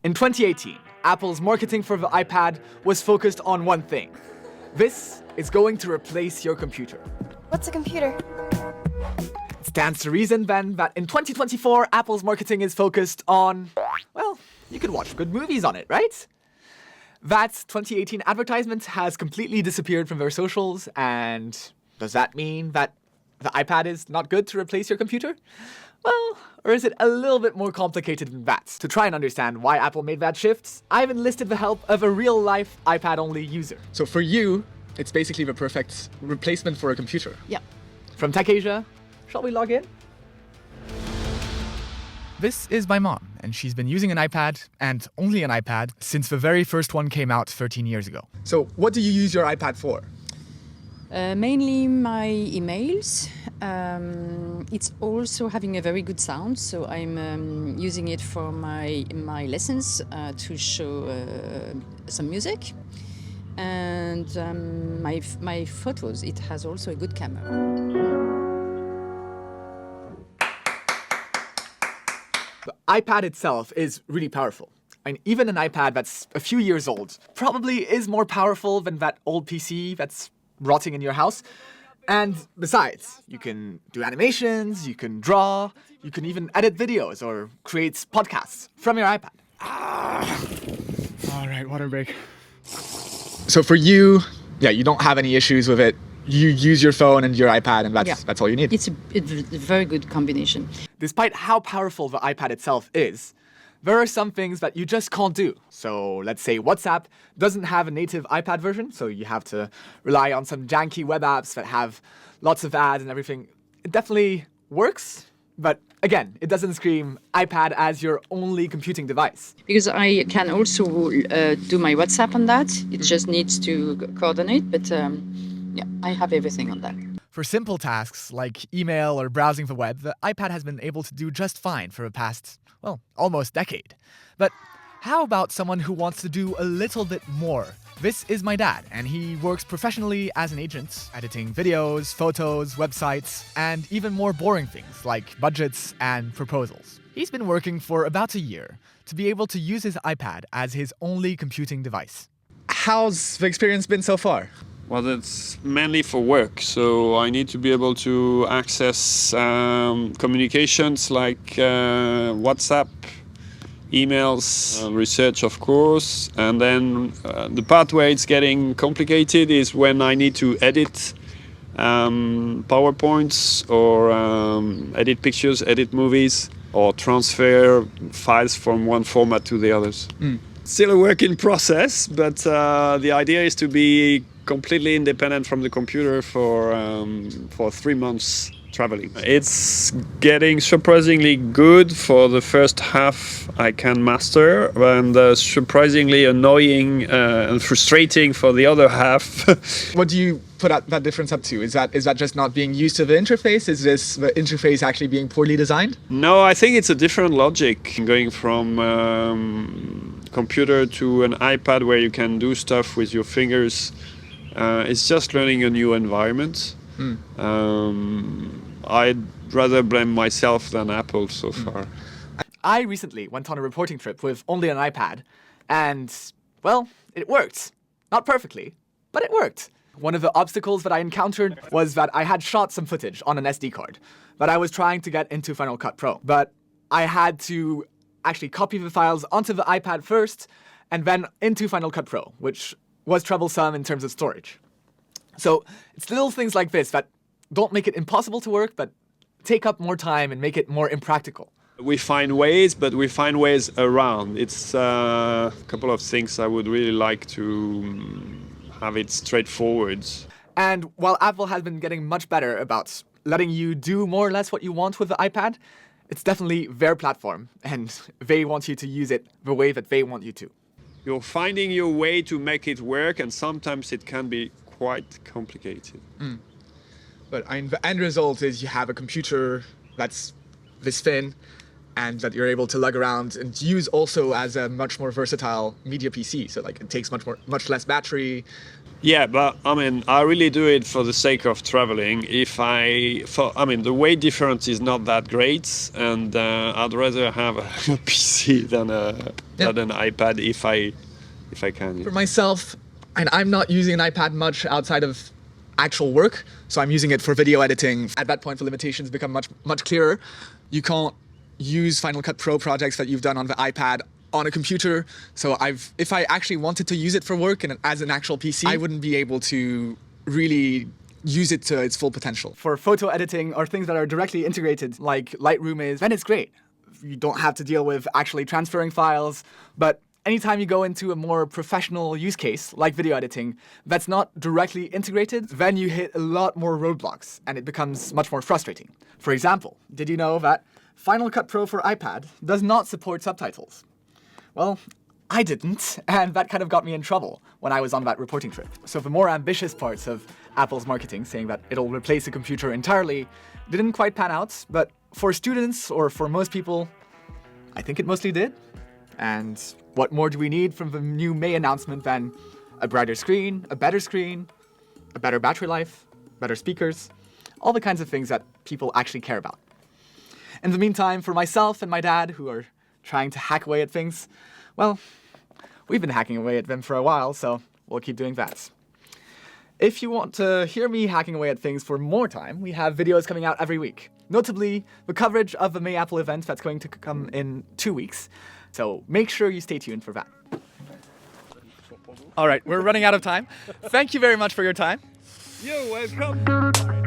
In 2018, Apple's marketing for the iPad was focused on one thing. This is going to replace your computer. What's a computer? It stands to reason then that in 2024, Apple's marketing is focused on, well, you could watch good movies on it, right? That 2018 advertisement has completely disappeared from their socials, and does that mean that the iPad is not good to replace your computer? Well, or is it a little bit more complicated than that? To try and understand why Apple made that shift, I've enlisted the help of a real-life iPad-only user. So for you, it's basically the perfect replacement for a computer. Yeah. From TechAsia, shall we log in? This is my mom, and she's been using an iPad, and only an iPad, since the very first one came out 13 years ago. So what do you use your iPad for? Mainly my emails. It's also having a very good sound, so I'm using it for my lessons to show some music. And my photos, it has also a good camera. The iPad itself is really powerful. I mean, even an iPad that's a few years old probably is more powerful than that old PC that's rotting in your house. And besides, you can do animations, you can draw, you can even edit videos or create podcasts from your iPad. All right, water break. So for you, you don't have any issues with it. You use your phone and your iPad, and that's all you need. It's a very good combination. Despite how powerful the iPad itself is, there are some things that you just can't do. So let's say WhatsApp doesn't have a native iPad version, so you have to rely on some janky web apps that have lots of ads and everything. It definitely works, but again, it doesn't scream iPad as your only computing device. Because I can also do my WhatsApp on that. It just needs to coordinate, but I have everything on that. For simple tasks like email or browsing the web, the iPad has been able to do just fine for the past, almost decade. But how about someone who wants to do a little bit more? This is my dad, and he works professionally as an agent, editing videos, photos, websites, and even more boring things like budgets and proposals. He's been working for about a year to be able to use his iPad as his only computing device. How's the experience been so far? Well, it's mainly for work, so I need to be able to access communications like WhatsApp, emails, research, of course, and then the part where it's getting complicated is when I need to edit PowerPoints or edit pictures, edit movies, or transfer files from one format to the others. Still a work in process, but the idea is to be completely independent from the computer for 3 months traveling. It's getting surprisingly good. For the first half I can master, and surprisingly annoying and frustrating for the other half. What do you put that difference up to? Is that just not being used to the interface? Is this the interface actually being poorly designed? No, I think it's a different logic. Going from computer to an iPad where you can do stuff with your fingers, it's just learning a new environment. I'd rather blame myself than Apple so far. I recently went on a reporting trip with only an iPad, and, it worked. Not perfectly, but it worked. One of the obstacles that I encountered was that I had shot some footage on an SD card that I was trying to get into Final Cut Pro. But I had to actually copy the files onto the iPad first, and then into Final Cut Pro, which was troublesome in terms of storage. So it's little things like this that don't make it impossible to work, but take up more time and make it more impractical. We find ways, but we find ways around. It's a couple of things I would really like to have it straightforward. And while Apple has been getting much better about letting you do more or less what you want with the iPad, it's definitely their platform, and they want you to use it the way that they want you to. You're finding your way to make it work, and sometimes it can be quite complicated. But the end result is you have a computer that's this thin and that you're able to lug around and use also as a much more versatile media PC. So it takes much less battery. Yeah, but I mean, I really do it for the sake of traveling. The weight difference is not that great, and I'd rather have a PC than an iPad if I can. For myself, and I'm not using an iPad much outside of actual work, so I'm using it for video editing. At that point, the limitations become much clearer. You can't use Final Cut Pro projects that you've done on the iPad on a computer. So if I actually wanted to use it for work and as an actual PC, I wouldn't be able to really use it to its full potential. For photo editing or things that are directly integrated, like Lightroom is, then it's great. You don't have to deal with actually transferring files, but anytime you go into a more professional use case, like video editing, that's not directly integrated, then you hit a lot more roadblocks and it becomes much more frustrating. For example, did you know that Final Cut Pro for iPad does not support subtitles? Well, I didn't, and that kind of got me in trouble when I was on that reporting trip. So the more ambitious parts of Apple's marketing, saying that it'll replace the computer entirely, didn't quite pan out, but for students, or for most people, I think it mostly did. And what more do we need from the new May announcement than a brighter screen, a better battery life, better speakers, all the kinds of things that people actually care about. In the meantime, for myself and my dad, who are trying to hack away at things, well, we've been hacking away at them for a while, so we'll keep doing that. If you want to hear me hacking away at things for more time, we have videos coming out every week. Notably, the coverage of the May Apple event that's going to come in 2 weeks. So make sure you stay tuned for that. All right, we're running out of time. Thank you very much for your time. You're welcome.